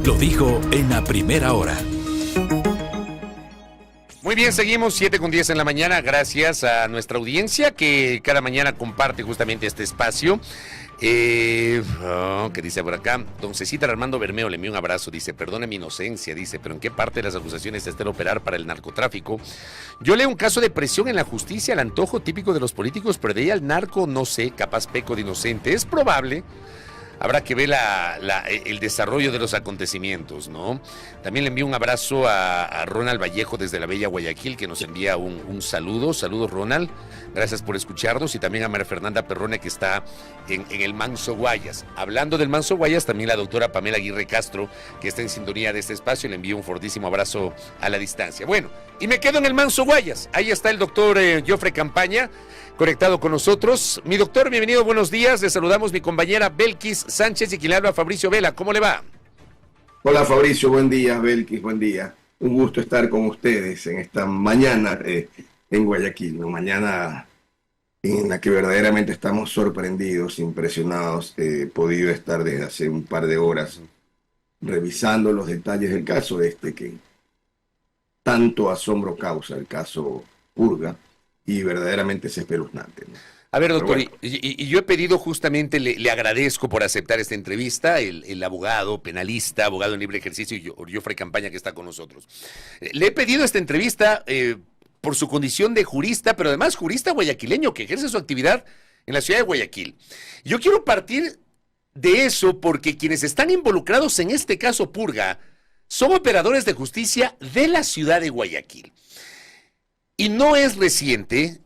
Lo dijo en la primera hora. Muy bien, seguimos 7:10 en la mañana. Gracias a nuestra audiencia que cada mañana comparte justamente este espacio. ¿Qué dice por acá? Don Cecita Armando Bermeo le envió un abrazo. Dice, perdone mi inocencia. Dice, pero ¿en qué parte de las acusaciones está el operar para el narcotráfico? Yo leo un caso de presión en la justicia al antojo típico de los políticos, pero de ahí al narco no sé, capaz peco de inocente. Es probable. Habrá que ver el desarrollo de los acontecimientos, ¿no? También le envío un abrazo a Ronald Vallejo desde la bella Guayaquil, que nos envía un saludo. Saludos, Ronald. Gracias por escucharnos. Y también a María Fernanda Perrone, que está en el Manso Guayas. Hablando del Manso Guayas, también la doctora Pamela Aguirre Castro, que está en sintonía de este espacio. Le envío un fortísimo abrazo a la distancia. Bueno, y me quedo en el Manso Guayas. Ahí está el doctor Jofre Campaña, conectado con nosotros. Mi doctor, bienvenido, buenos días. Le saludamos mi compañera Belkis Sánchez y quien le habla, Fabricio Vela. ¿Cómo le va? Hola Fabricio, buen día. Belkis, buen día. Un gusto estar con ustedes en esta mañana en Guayaquil, una mañana en la que verdaderamente estamos sorprendidos, impresionados. He podido estar desde hace un par de horas revisando los detalles del caso que tanto asombro causa, el caso Purga, y verdaderamente es espeluznante, ¿no? A ver, doctor, Bueno. y yo he pedido justamente, le agradezco por aceptar esta entrevista, el abogado, penalista, abogado en libre ejercicio, Jofre Campaña, que está con nosotros. Le he pedido esta entrevista por su condición de jurista, pero además jurista guayaquileño que ejerce su actividad en la ciudad de Guayaquil. Yo quiero partir de eso porque quienes están involucrados en este caso Purga son operadores de justicia de la ciudad de Guayaquil. Y no es reciente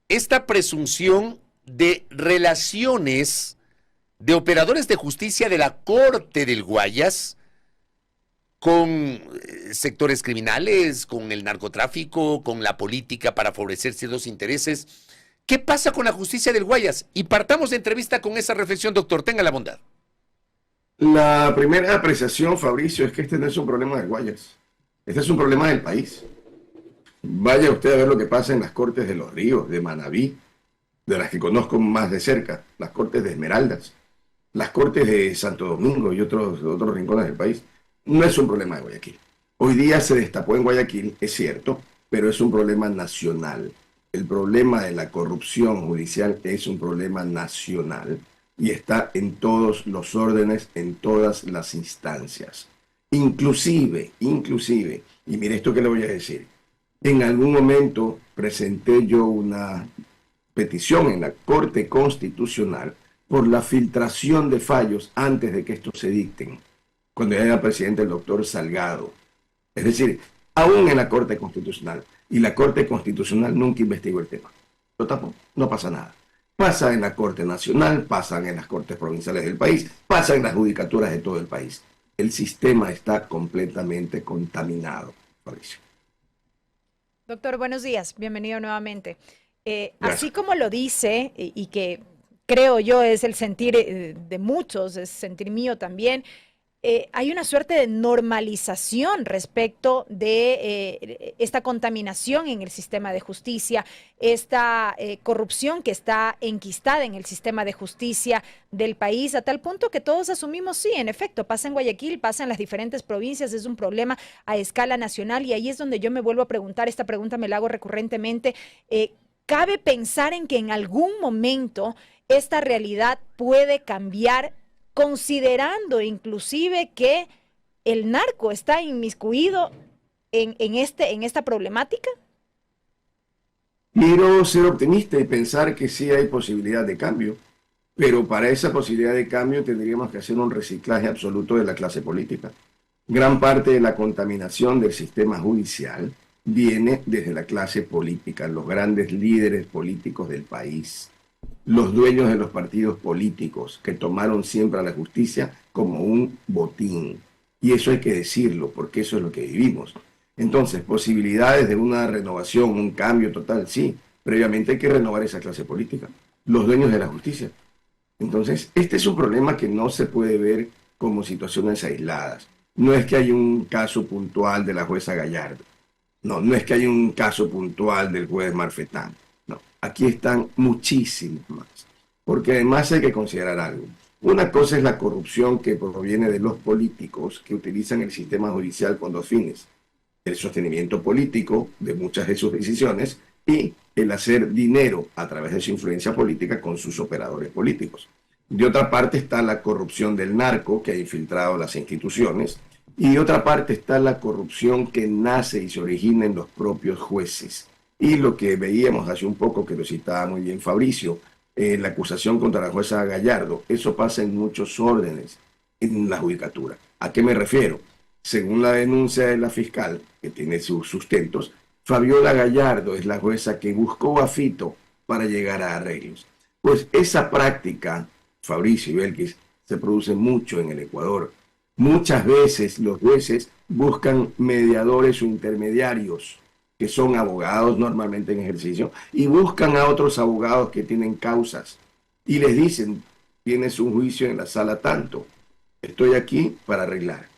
esta presunción de relaciones de operadores de justicia de la Corte del Guayas con sectores criminales, con el narcotráfico, con la política para favorecer ciertos intereses. ¿Qué pasa con la justicia del Guayas? Y partamos de entrevista con esa reflexión, doctor. Tenga la bondad. La primera apreciación, Fabricio, es que este no es un problema del Guayas. Este es un problema del país. Vaya usted a ver lo que pasa en las Cortes de Los Ríos, de Manabí, de las que conozco más de cerca, las Cortes de Esmeraldas, las Cortes de Santo Domingo y otros rincones del país. No es un problema de Guayaquil. Hoy día se destapó en Guayaquil, es cierto, pero es un problema nacional. El problema de la corrupción judicial es un problema nacional y está en todos los órdenes, en todas las instancias. Inclusive, y mire esto que le voy a decir, en algún momento presenté yo una petición en la Corte Constitucional por la filtración de fallos antes de que estos se dicten, cuando era presidente el doctor Salgado. Es decir, aún en la Corte Constitucional, y la Corte Constitucional nunca investigó el tema. Lo tapó, no pasa nada. Pasa en la Corte Nacional, pasan en las Cortes Provinciales del país, pasa en las judicaturas de todo el país. El sistema está completamente contaminado, Fabricio. Doctor, buenos días, bienvenido nuevamente. Así como lo dice, y que creo yo es el sentir de muchos, es sentir mío también, hay una suerte de normalización respecto de esta contaminación en el sistema de justicia, esta corrupción que está enquistada en el sistema de justicia del país, a tal punto que todos asumimos, sí, en efecto, pasa en Guayaquil, pasa en las diferentes provincias, es un problema a escala nacional, y ahí es donde yo me vuelvo a preguntar, esta pregunta me la hago recurrentemente, ¿cabe pensar en que en algún momento esta realidad puede cambiar, considerando inclusive que el narco está inmiscuido en esta problemática? Quiero ser optimista y pensar que sí hay posibilidad de cambio, pero para esa posibilidad de cambio tendríamos que hacer un reciclaje absoluto de la clase política. Gran parte de la contaminación del sistema judicial viene desde la clase política, los grandes líderes políticos del país, los dueños de los partidos políticos que tomaron siempre a la justicia como un botín. Y eso hay que decirlo, porque eso es lo que vivimos. Entonces, posibilidades de una renovación, un cambio total, sí. Previamente hay que renovar esa clase política, los dueños de la justicia. Entonces, este es un problema que no se puede ver como situaciones aisladas. No es que hay un caso puntual de la jueza Gallardo. No es que hay un caso puntual del juez Marfetán. No, aquí están muchísimos más. Porque además hay que considerar algo. Una cosa es la corrupción que proviene de los políticos que utilizan el sistema judicial con dos fines: el sostenimiento político de muchas de sus decisiones y el hacer dinero a través de su influencia política con sus operadores políticos. De otra parte está la corrupción del narco que ha infiltrado las instituciones, y de otra parte está la corrupción que nace y se origina en los propios jueces. Y lo que veíamos hace un poco, que lo citaba muy bien Fabricio, la acusación contra la jueza Gallardo, eso pasa en muchos órdenes en la judicatura. ¿A qué me refiero? Según la denuncia de la fiscal, que tiene sus sustentos, Fabiola Gallardo es la jueza que buscó a Fito para llegar a arreglos. Pues esa práctica, Fabricio y Belkis, se produce mucho en el Ecuador. Muchas veces los jueces buscan mediadores o intermediarios, que son abogados normalmente en ejercicio, y buscan a otros abogados que tienen causas y les dicen: tienes un juicio en la sala tanto, estoy aquí para arreglar.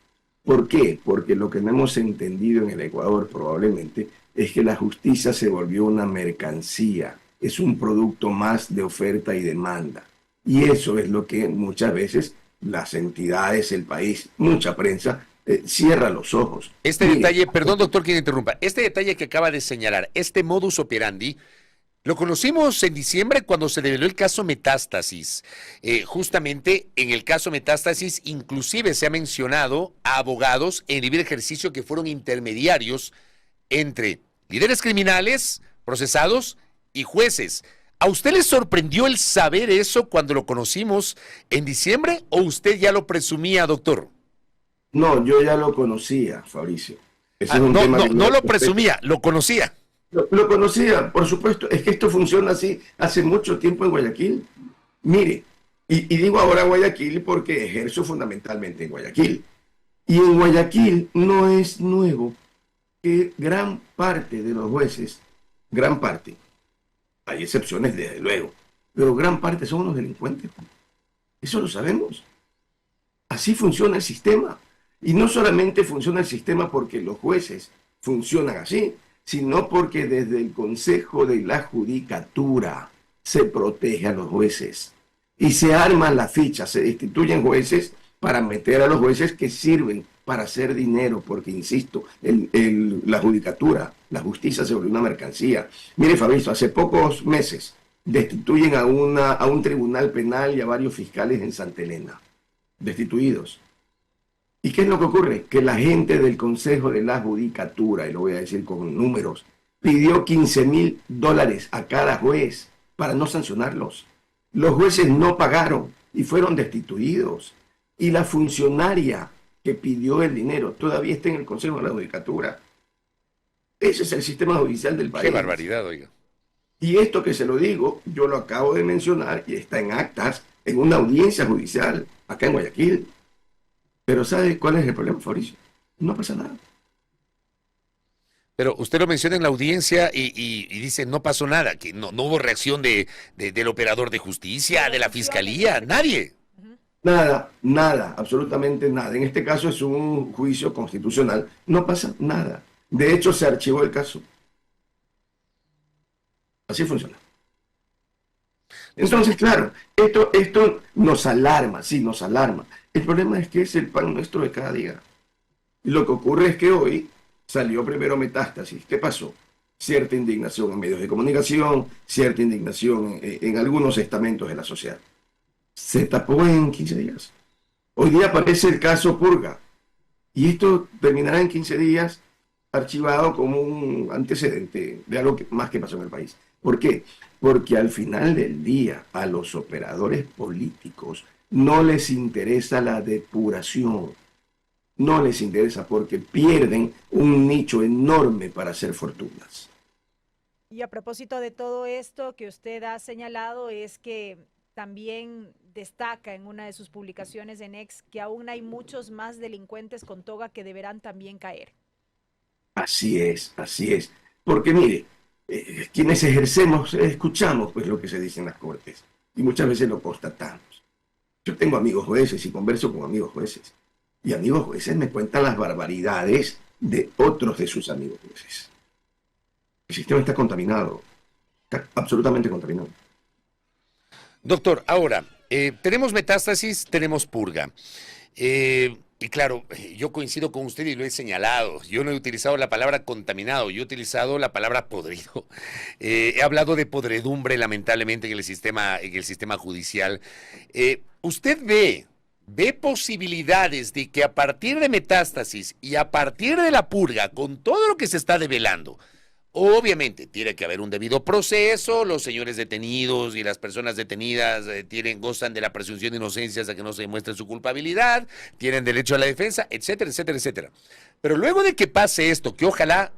¿Por qué? Porque lo que no hemos entendido en el Ecuador probablemente es que la justicia se volvió una mercancía, es un producto más de oferta y demanda. Y eso es lo que muchas veces las entidades, el país, mucha prensa, cierra los ojos. Este detalle, perdón doctor que me interrumpa, este detalle que acaba de señalar, este modus operandi, lo conocimos en diciembre cuando se reveló el caso Metástasis. Justamente en el caso Metástasis inclusive se ha mencionado a abogados en libre ejercicio que fueron intermediarios entre líderes criminales, procesados y jueces. ¿A usted le sorprendió el saber eso cuando lo conocimos en diciembre o usted ya lo presumía, doctor? No, yo ya lo conocía, Fabricio. Ese es un no, tema que no lo presumía, lo conocía. Lo conocía, por supuesto. Es que esto funciona así hace mucho tiempo en Guayaquil. Mire, y digo ahora Guayaquil porque ejerzo fundamentalmente en Guayaquil. Y en Guayaquil no es nuevo que gran parte de los jueces, gran parte, hay excepciones desde luego, pero gran parte son unos delincuentes. Eso lo sabemos. Así funciona el sistema. Y no solamente funciona el sistema porque los jueces funcionan así, sino porque desde el Consejo de la Judicatura se protege a los jueces. Y se arman las fichas, se destituyen jueces para meter a los jueces que sirven para hacer dinero, porque, insisto, la judicatura, la justicia se volvió una mercancía. Mire, Fabricio, hace pocos meses destituyen a un tribunal penal y a varios fiscales en Santa Elena. Destituidos. ¿Y qué es lo que ocurre? Que la gente del Consejo de la Judicatura, y lo voy a decir con números, pidió $15,000 a cada juez para no sancionarlos. Los jueces no pagaron y fueron destituidos. Y la funcionaria que pidió el dinero todavía está en el Consejo de la Judicatura. Ese es el sistema judicial del país. Qué barbaridad, oiga. Y esto que se lo digo, yo lo acabo de mencionar y está en actas, en una audiencia judicial, acá en Guayaquil. Pero ¿sabe cuál es el problema, Fabricio? No pasa nada. Pero usted lo menciona en la audiencia y dice no pasó nada, que no hubo reacción del operador de justicia, de la fiscalía, nadie. Nada, absolutamente nada. En este caso es un juicio constitucional. No pasa nada. De hecho, se archivó el caso. Así funciona. Entonces, claro, esto nos alarma, sí, nos alarma. El problema es que es el pan nuestro de cada día. Y lo que ocurre es que hoy salió primero Metástasis. ¿Qué pasó? Cierta indignación en medios de comunicación, cierta indignación en algunos estamentos de la sociedad. Se tapó en 15 días. Hoy día aparece el caso Purga. Y esto terminará en 15 días archivado como un antecedente de algo más que pasó en el país. ¿Por qué? Porque al final del día a los operadores políticos no les interesa la depuración. No les interesa porque pierden un nicho enorme para hacer fortunas. Y a propósito de todo esto que usted ha señalado, es que también destaca en una de sus publicaciones en X que aún hay muchos más delincuentes con toga que deberán también caer. Así es, así es. Porque mire, quienes ejercemos, escuchamos pues lo que se dice en las cortes y muchas veces lo constatamos. Yo tengo amigos jueces y converso con amigos jueces. Y amigos jueces me cuentan las barbaridades de otros de sus amigos jueces. El sistema está contaminado, está absolutamente contaminado. Doctor, ahora, Tenemos metástasis, tenemos purga. Y claro, yo coincido con usted y lo he señalado. Yo no he utilizado la palabra contaminado, yo he utilizado la palabra podrido. He hablado de podredumbre, lamentablemente, en el sistema judicial. ¿Usted ve posibilidades de que a partir de metástasis y a partir de la purga, con todo lo que se está develando, obviamente tiene que haber un debido proceso, los señores detenidos y las personas detenidas gozan de la presunción de inocencia hasta que no se demuestre su culpabilidad, tienen derecho a la defensa, etcétera, etcétera, etcétera? Pero luego de que pase esto, que ojalá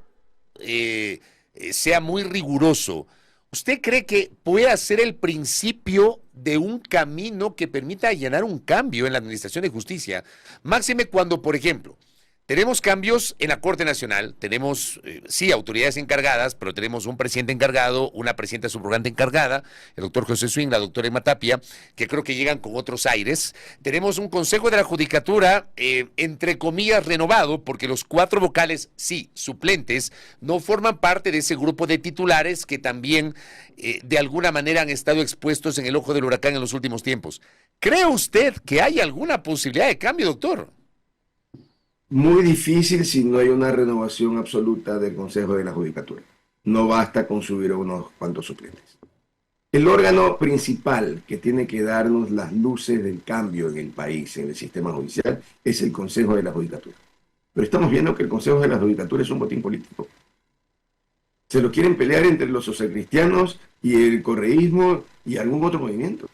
sea muy riguroso, ¿usted cree que pueda ser el principio de un camino que permita allanar un cambio en la administración de justicia? Máxime cuando, por ejemplo, tenemos cambios en la Corte Nacional, tenemos, sí, autoridades encargadas, pero tenemos un presidente encargado, una presidenta subrogante encargada, el doctor José Swing, la doctora Emma Tapia, que creo que llegan con otros aires. Tenemos un Consejo de la Judicatura, entre comillas, renovado, porque los 4 vocales, sí, suplentes, no forman parte de ese grupo de titulares que también, de alguna manera, han estado expuestos en el ojo del huracán en los últimos tiempos. ¿Cree usted que hay alguna posibilidad de cambio, doctor? Muy difícil si no hay una renovación absoluta del Consejo de la Judicatura. No basta con subir unos cuantos suplentes. El órgano principal que tiene que darnos las luces del cambio en el país, en el sistema judicial, es el Consejo de la Judicatura. Pero estamos viendo que el Consejo de la Judicatura es un botín político. Se lo quieren pelear entre los socialcristianos y el correísmo y algún otro movimiento.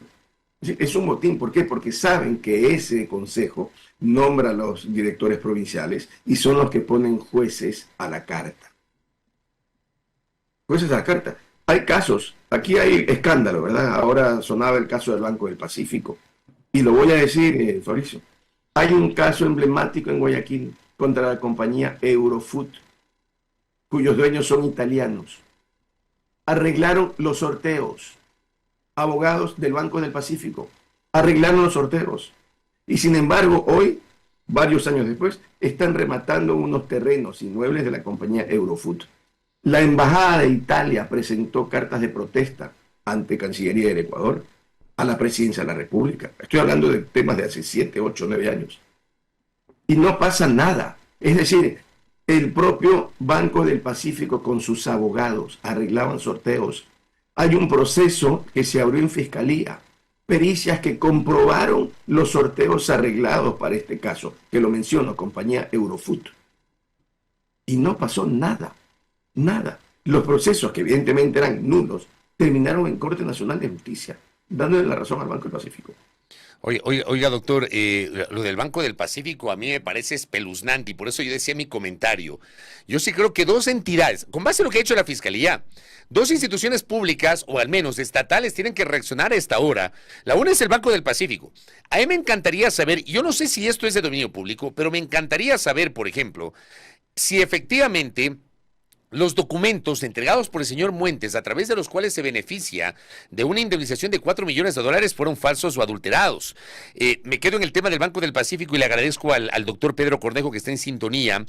Es un botín. ¿Por qué? Porque saben que ese consejo nombra a los directores provinciales y son los que ponen jueces a la carta. Jueces a la carta. Hay casos, aquí hay escándalo, ¿verdad? Ahora sonaba el caso del Banco del Pacífico. Y lo voy a decir, Fabricio. Hay un caso emblemático en Guayaquil contra la compañía Eurofood, cuyos dueños son italianos. Arreglaron los sorteos. Abogados del Banco del Pacífico arreglaron los sorteos. Y sin embargo, hoy, varios años después, están rematando unos terrenos inmuebles de la compañía Eurofood. La Embajada de Italia presentó cartas de protesta ante Cancillería del Ecuador a la Presidencia de la República. Estoy hablando de temas de hace 7, 8, 9 años. Y no pasa nada. Es decir, el propio Banco del Pacífico con sus abogados arreglaban sorteos. Hay un proceso que se abrió en Fiscalía. Pericias que comprobaron los sorteos arreglados para este caso, que lo menciono, compañía Eurofood. Y no pasó nada, nada. Los procesos, que evidentemente eran nulos, terminaron en Corte Nacional de Justicia, dándole la razón al Banco del Pacífico. Oiga, doctor, lo del Banco del Pacífico a mí me parece espeluznante y por eso yo decía mi comentario. Yo sí creo que 2 entidades, con base en lo que ha hecho la Fiscalía, 2 instituciones públicas, o al menos estatales, tienen que reaccionar a esta hora. La una es el Banco del Pacífico. A mí me encantaría saber, yo no sé si esto es de dominio público, pero me encantaría saber, por ejemplo, si efectivamente los documentos entregados por el señor Muentes, a través de los cuales se beneficia de una indemnización de $4 millones, fueron falsos o adulterados. Me quedo en el tema del Banco del Pacífico y le agradezco al doctor Pedro Cornejo que está en sintonía.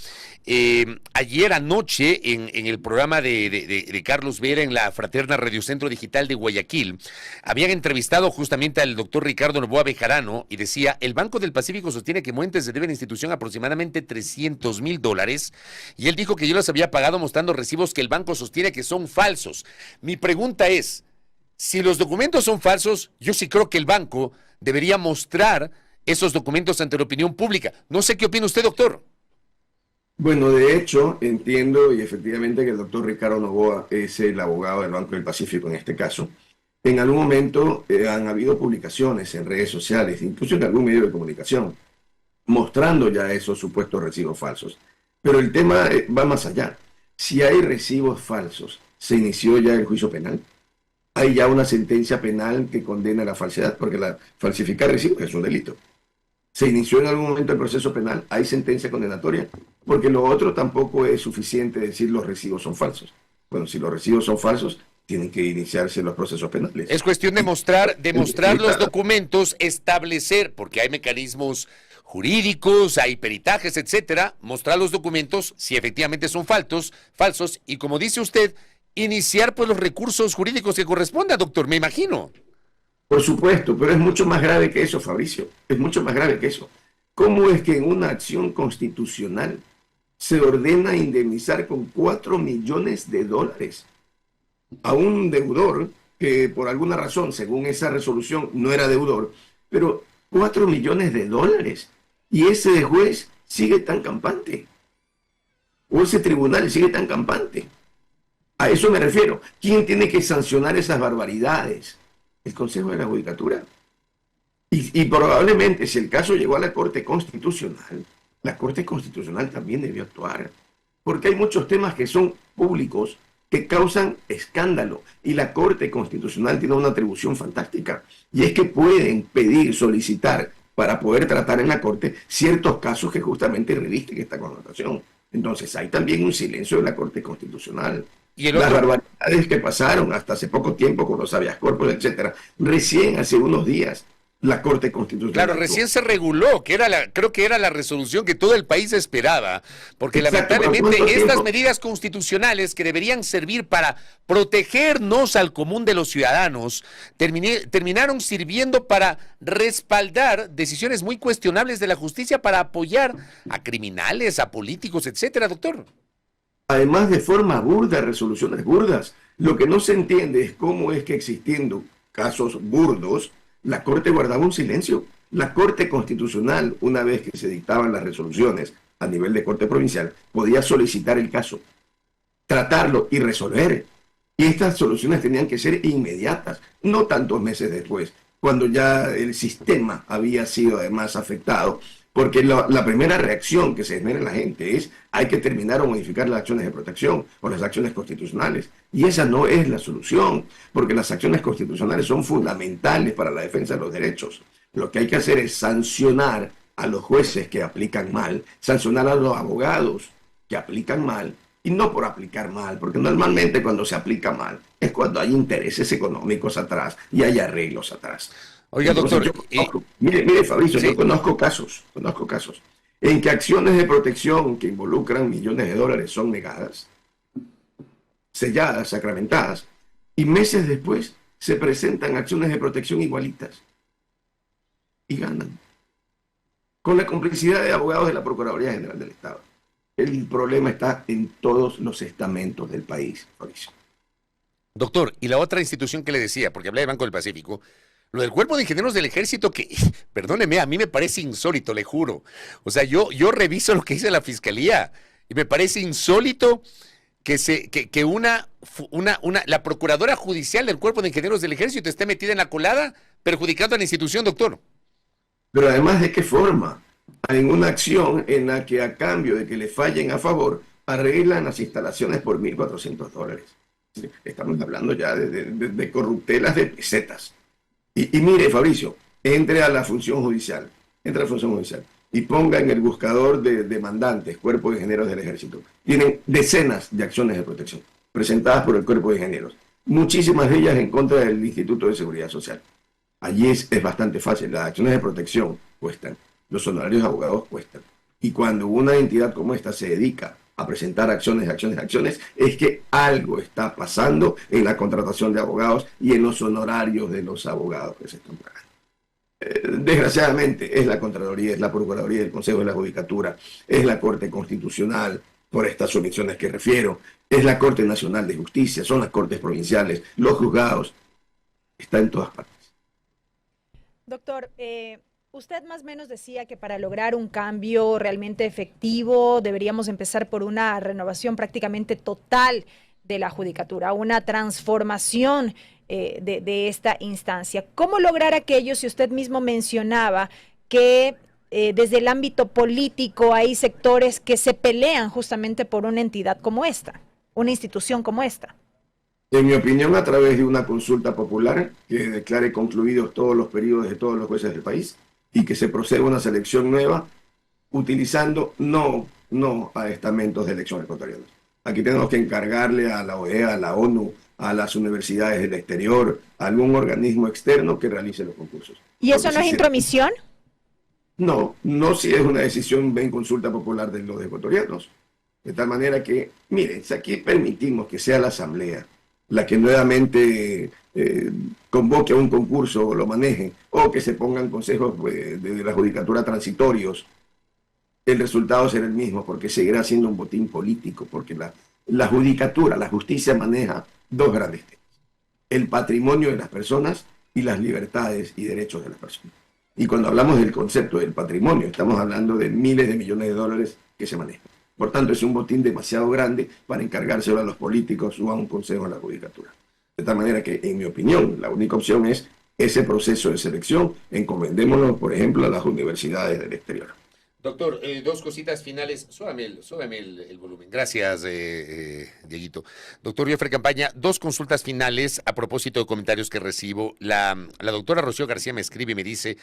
Ayer anoche, en el programa de Carlos Vera, en la Fraterna Radio Centro Digital de Guayaquil, habían entrevistado justamente al doctor Ricardo Novoa Bejarano y decía, el Banco del Pacífico sostiene que Muentes le debe a la institución aproximadamente $300,000 y él dijo que yo los había pagado mostrando recibos que el banco sostiene que son falsos. Mi pregunta es, si los documentos son falsos, yo sí creo que el banco debería mostrar esos documentos ante la opinión pública. No sé qué opina usted, doctor. Bueno, de hecho, entiendo y efectivamente que el doctor Ricardo Novoa es el abogado del Banco del Pacífico en este caso. En algún momento han habido publicaciones en redes sociales, incluso en algún medio de comunicación, mostrando ya esos supuestos recibos falsos. Pero el tema va más allá. Si hay recibos falsos, ¿se inició ya el juicio penal? ¿Hay ya una sentencia penal que condena la falsedad? Porque falsificar recibos es un delito. ¿Se inició en algún momento el proceso penal? ¿Hay sentencia condenatoria? Porque lo otro tampoco es suficiente decir los recibos son falsos. Bueno, si los recibos son falsos, tienen que iniciarse los procesos penales. Es cuestión de mostrar los documentos, establecer, porque hay mecanismos jurídicos, hay peritajes, etcétera, mostrar los documentos si efectivamente son falsos, y como dice usted, iniciar pues los recursos jurídicos que correspondan, doctor, me imagino. Por supuesto, pero es mucho más grave que eso, Fabricio. Es mucho más grave que eso. ¿Cómo es que en una acción constitucional se ordena indemnizar con 4 millones de dólares a un deudor que por alguna razón, según esa resolución, no era deudor, pero 4 millones de dólares? Y ese juez sigue tan campante, o ese tribunal sigue tan campante. A eso me refiero. ¿Quién tiene que sancionar esas barbaridades? El Consejo de la Judicatura. Y probablemente, si el caso llegó a la Corte Constitucional, la Corte Constitucional también debió actuar, porque hay muchos temas que son públicos que causan escándalo, y la Corte Constitucional tiene una atribución fantástica, y es que pueden pedir, solicitar, para poder tratar en la Corte ciertos casos que justamente revisten esta connotación. Entonces hay también un silencio de la Corte Constitucional. Y Las barbaridades que pasaron hasta hace poco tiempo con los habeas corpus, etcétera, recién hace unos días la Corte Constitucional. Claro, recién se reguló, que era creo que era la resolución que todo el país esperaba, porque lamentablemente estas medidas constitucionales que deberían servir para protegernos al común de los ciudadanos, terminaron sirviendo para respaldar decisiones muy cuestionables de la justicia para apoyar a criminales, a políticos, etcétera, doctor. Además, de forma burda, resoluciones burdas. Lo que no se entiende es cómo es que, existiendo casos burdos, la Corte guardaba un silencio. La Corte Constitucional, una vez que se dictaban las resoluciones a nivel de Corte Provincial, podía solicitar el caso, tratarlo y resolver. Y estas soluciones tenían que ser inmediatas, no tantos meses después, cuando ya el sistema había sido además afectado. Porque la primera reacción que se genera en la gente es: hay que terminar o modificar las acciones de protección o las acciones constitucionales. Y esa no es la solución, porque las acciones constitucionales son fundamentales para la defensa de los derechos. Lo que hay que hacer es sancionar a los jueces que aplican mal, sancionar a los abogados que aplican mal, y no por aplicar mal, porque normalmente cuando se aplica mal es cuando hay intereses económicos atrás y hay arreglos atrás. Oiga, doctor, mire, Fabricio, sí. yo conozco casos en que acciones de protección que involucran millones de dólares son negadas, selladas, sacramentadas, y meses después se presentan acciones de protección igualitas y ganan, con la complicidad de abogados de la Procuraduría General del Estado. El problema está en todos los estamentos del país, Fabricio. Doctor, y la otra institución que le decía, porque hablé de Banco del Pacífico, lo del Cuerpo de Ingenieros del Ejército, que, perdóneme, a mí me parece insólito, le juro. O sea, yo reviso lo que dice la Fiscalía y me parece insólito que la Procuradora Judicial del Cuerpo de Ingenieros del Ejército esté metida en la colada, perjudicando a la institución, doctor. Pero además, ¿de qué forma? En una acción en la que, a cambio de que le fallen a favor, arreglan las instalaciones por $1,400. Estamos hablando ya de corruptelas de pesetas. Y mire, Fabricio, entre a la función judicial, y ponga en el buscador de demandantes, Cuerpo de Ingenieros del Ejército. Tienen decenas de acciones de protección presentadas por el Cuerpo de Ingenieros, muchísimas de ellas en contra del Instituto de Seguridad Social. Allí es bastante fácil, las acciones de protección cuestan, los honorarios de abogados cuestan. Y cuando una entidad como esta se dedica a presentar acciones, es que algo está pasando en la contratación de abogados y en los honorarios de los abogados que se están pagando. Desgraciadamente, es la Contraloría, es la Procuraduría del Consejo de la Judicatura, es la Corte Constitucional, por estas omisiones que refiero, es la Corte Nacional de Justicia, son las Cortes Provinciales, los juzgados, está en todas partes. Doctor, usted más o menos decía que para lograr un cambio realmente efectivo deberíamos empezar por una renovación prácticamente total de la judicatura, una transformación de esta instancia. ¿Cómo lograr aquello si usted mismo mencionaba que desde el ámbito político hay sectores que se pelean justamente por una entidad como esta, una institución como esta? En mi opinión, a través de una consulta popular que declare concluidos todos los periodos de todos los jueces del país, y que se proceda a una selección nueva, utilizando no a estamentos de elección ecuatorianos. Aquí tenemos que encargarle a la OEA, a la ONU, a las universidades del exterior, a algún organismo externo que realice los concursos. ¿Y eso no es intromisión? No si es una decisión en consulta popular de los ecuatorianos. De tal manera que, miren, si aquí permitimos que sea la Asamblea la que nuevamente convoque a un concurso o lo maneje, o que se pongan consejos de la judicatura transitorios, el resultado será el mismo, porque seguirá siendo un botín político, porque la judicatura, la justicia maneja dos grandes temas: el patrimonio de las personas y las libertades y derechos de las personas. Y cuando hablamos del concepto del patrimonio, estamos hablando de miles de millones de dólares que se manejan. Por tanto, es un botín demasiado grande para encargárselo a los políticos o a un consejo de la judicatura. De tal manera que, en mi opinión, la única opción es ese proceso de selección, encomendémoslo, por ejemplo, a las universidades del exterior. Doctor, dos cositas finales. Súbame el volumen. Gracias, Dieguito. Doctor Joffre Campaña, dos consultas finales a propósito de comentarios que recibo. La doctora Rocío García me escribe y me dice: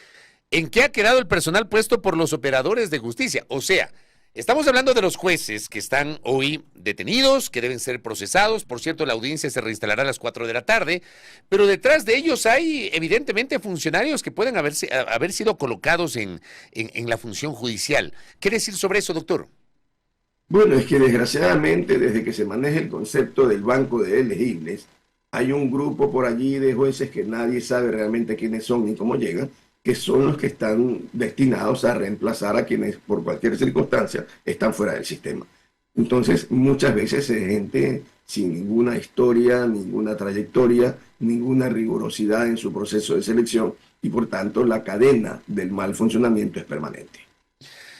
¿en qué ha quedado el personal puesto por los operadores de justicia? O sea, estamos hablando de los jueces que están hoy detenidos, que deben ser procesados. Por cierto, la audiencia se reinstalará a las 4 de la tarde, pero detrás de ellos hay evidentemente funcionarios que pueden haber sido colocados en la función judicial. ¿Qué decir sobre eso, doctor? Bueno, es que desgraciadamente, desde que se maneja el concepto del banco de elegibles, hay un grupo por allí de jueces que nadie sabe realmente quiénes son ni cómo llegan, que son los que están destinados a reemplazar a quienes por cualquier circunstancia están fuera del sistema. Entonces, muchas veces es gente sin ninguna historia, ninguna trayectoria, ninguna rigurosidad en su proceso de selección, y por tanto la cadena del mal funcionamiento es permanente.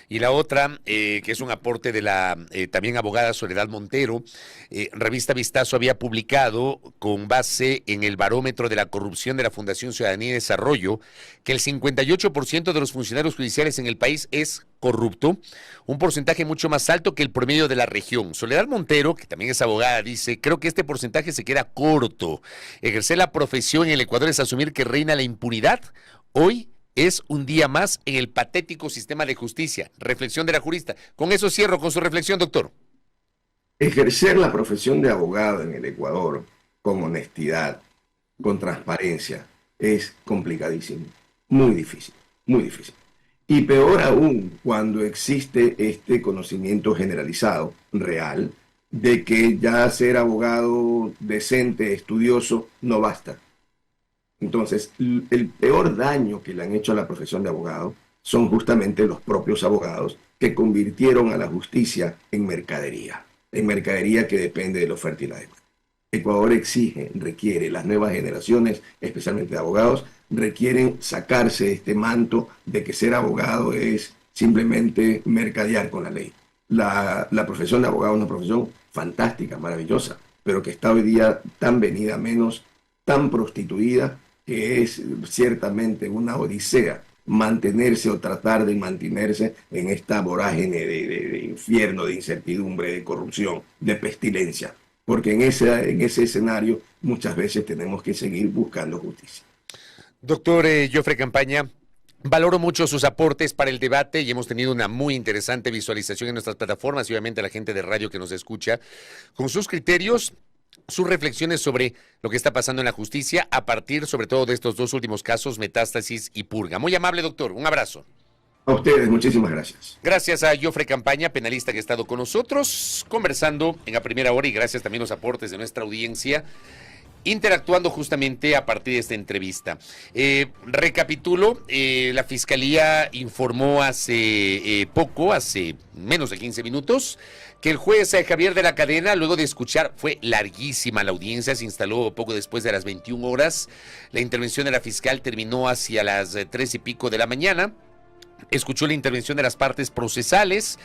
Y la otra, que es un aporte de la también abogada Soledad Montero, Revista Vistazo había publicado, con base en el barómetro de la corrupción de la Fundación Ciudadanía y Desarrollo, que el 58% de los funcionarios judiciales en el país es corrupto, un porcentaje mucho más alto que el promedio de la región. Soledad Montero, que también es abogada, dice: creo que este porcentaje se queda corto. Ejercer la profesión en el Ecuador es asumir que reina la impunidad. Hoy es un día más en el patético sistema de justicia. Reflexión de la jurista. Con eso cierro con su reflexión, doctor. Ejercer la profesión de abogado en el Ecuador con honestidad, con transparencia, es complicadísimo, muy difícil, muy difícil. Y peor aún cuando existe este conocimiento generalizado, real, de que ya ser abogado decente, estudioso, no basta. Entonces, el peor daño que le han hecho a la profesión de abogado son justamente los propios abogados, que convirtieron a la justicia en mercadería que depende de la oferta y la demanda. Ecuador exige, requiere, las nuevas generaciones, especialmente de abogados, requieren sacarse este manto de que ser abogado es simplemente mercadear con la ley. La profesión de abogado es una profesión fantástica, maravillosa, pero que está hoy día tan venida menos, tan prostituida, que es ciertamente una odisea mantenerse o tratar de mantenerse en esta vorágine de infierno, de incertidumbre, de corrupción, de pestilencia, porque en ese escenario muchas veces tenemos que seguir buscando justicia. Doctor Joffre Campaña, valoro mucho sus aportes para el debate y hemos tenido una muy interesante visualización en nuestras plataformas y obviamente a la gente de radio que nos escucha, con sus criterios, sus reflexiones sobre lo que está pasando en la justicia a partir sobre todo de estos dos últimos casos, Metástasis y Purga. Muy amable, doctor. Un abrazo. A ustedes, muchísimas gracias. Gracias a Joffre Campaña, penalista que ha estado con nosotros conversando en la primera hora, y gracias también a los aportes de nuestra audiencia, interactuando justamente a partir de esta entrevista. Recapitulo, la Fiscalía informó hace hace menos de 15 minutos, que el juez Javier de la Cadena, luego de escuchar, fue larguísima la audiencia, se instaló poco después de las 21 horas, la intervención de la fiscal terminó hacia las 3 y pico de la mañana, escuchó la intervención de las partes procesales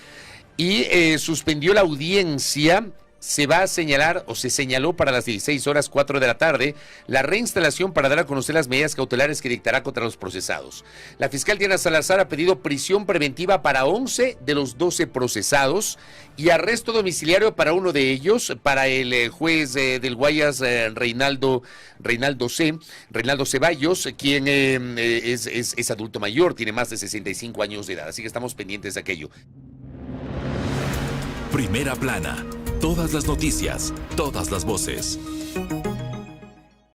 y suspendió la audiencia. Se va a señalar, o se señaló para las 16 horas 4 de la tarde, la reinstalación para dar a conocer las medidas cautelares que dictará contra los procesados. La fiscal Diana Salazar ha pedido prisión preventiva para 11 de los 12 procesados y arresto domiciliario para uno de ellos, para el juez del Guayas, Reinaldo Ceballos, quien es adulto mayor, tiene más de 65 años de edad, así que estamos pendientes de aquello. Primera plana. Todas las noticias, todas las voces.